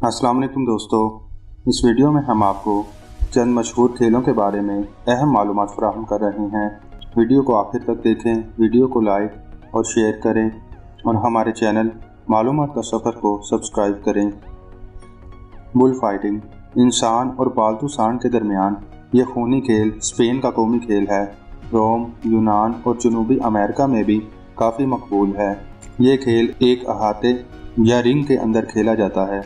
अस्सलाम वालेकुम दोस्तों, इस वीडियो में हम आपको चंद मशहूर खेलों के बारे में अहम मालूमात फराहम कर रहे हैं। वीडियो को आखिर तक देखें, वीडियो को लाइक और शेयर करें और हमारे चैनल मालूमात का सफ़र को सब्सक्राइब करें। बुल फाइटिंग इंसान और पालतू सांड के दरमियान ये खूनी खेल स्पेन का कौमी खेल है। रोम, यूनान और जनूबी अमेरिका में भी काफ़ी मकबूल है। ये खेल एक अहाते या रिंग के अंदर खेला जाता है।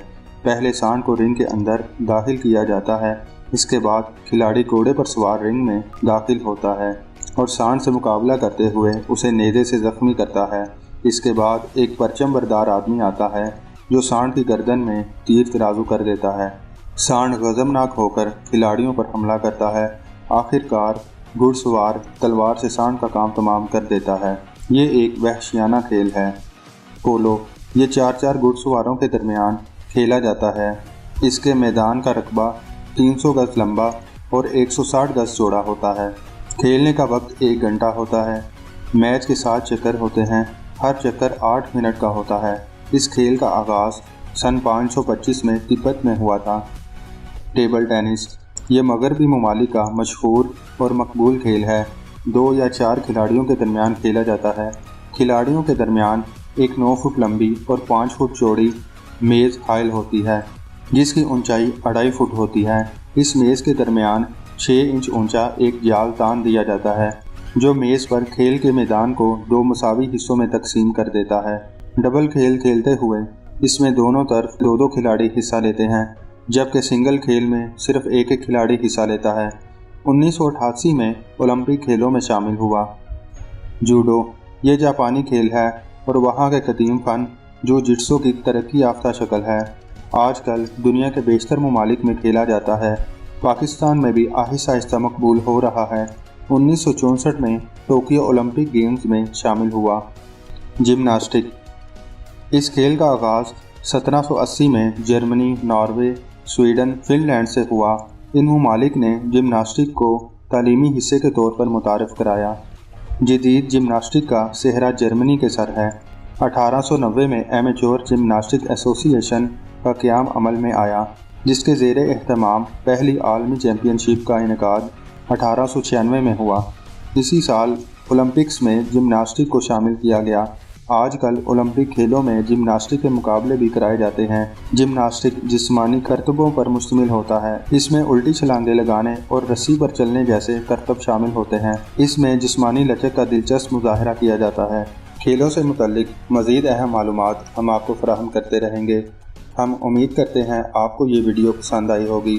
पहले सांड को रिंग के अंदर दाखिल किया जाता है। इसके बाद खिलाड़ी घोड़े पर सवार रिंग में दाखिल होता है और सांड से मुकाबला करते हुए उसे नेज़े से ज़ख्मी करता है। इसके बाद एक परचम बरदार आदमी आता है जो सांड की गर्दन में तीर तराजू कर देता है। सांड गज़बनाक होकर खिलाड़ियों पर हमला करता है। आखिरकार घुड़सवार तलवार से सांड का काम तमाम कर देता है। ये एक वहशियाना खेल है। पोलो ये 4-4 घुड़सवारों के दरमियान खेला जाता है। इसके मैदान का रकबा 300 गज लंबा और 160 गज चौड़ा होता है। खेलने का वक्त 1 घंटा होता है। मैच के 7 चक्कर होते हैं। हर चक्कर 8 मिनट का होता है। इस खेल का आगाज़ सन 525 में तिब्बत में हुआ था। टेबल टेनिस ये मगरबी ममालिक का मशहूर और मकबूल खेल है। 2 या 4 खिलाड़ियों के दरमियान खेला जाता है। खिलाड़ियों के दरमियान एक 9 फुट लंबी और 5 फुट चौड़ी मेज़ हाइल होती है जिसकी ऊंचाई 2.5 फुट होती है। इस मेज़ के दरमियान 6 इंच ऊंचा एक जाल तान दिया जाता है जो मेज़ पर खेल के मैदान को 2 मसावी हिस्सों में तकसीम कर देता है। डबल खेल खेलते हुए इसमें दोनों तरफ 2-2 खिलाड़ी हिस्सा लेते हैं, जबकि सिंगल खेल में सिर्फ एक खिलाड़ी हिस्सा लेता है। 1988 में ओलंपिक खेलों में शामिल हुआ। जूडो ये जापानी खेल है और वहाँ के कदीम फन जो जिट्सो की तरक्की याफ्ता शक्ल है। आजकल दुनिया के बेशतर ममालिक में खेला जाता है। पाकिस्तान में भी आहिस्ता आहिस्ता मकबूल हो रहा है। 1964 में टोक्यो ओलंपिक गेम्स में शामिल हुआ। जिम्नास्टिक इस खेल का आगाज़ 1780 में जर्मनी, नॉर्वे, स्वीडन, फिनलैंड से हुआ। इन ममालिक ने जिम्नास्टिक को तालीमी हिस्से के तौर पर मुतारफ़ कराया। जदीद जिम्नास्टिक का सेहरा जर्मनी के सर है। 1890 में एमेच्योर जिम्नास्टिक एसोसिएशन का क़याम अमल में आया, जिसके ज़ेरे एहतमाम पहली आलमी चैम्पियनशिप का इनेकाद 1896 में हुआ। इसी साल ओलंपिक्स में जिम्नास्टिक को शामिल किया गया। आजकल ओलंपिक खेलों में जिम्नास्टिक के मुकाबले भी कराए जाते हैं। जिम्नास्टिक जिस्मानी करतबों पर मुश्तमिल होता है। इसमें उल्टी छलांगे लगाने और रस्सी पर चलने जैसे करतब शामिल होते हैं। इसमें जिस्मानी लचक का दिलचस्प मुजाहरा किया जाता है। खेलों से मुतल्लिक मज़ीद अहम मालूमात हम आपको फराहम करते रहेंगे। हम उम्मीद करते हैं आपको ये वीडियो पसंद आई होगी।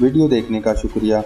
वीडियो देखने का शुक्रिया।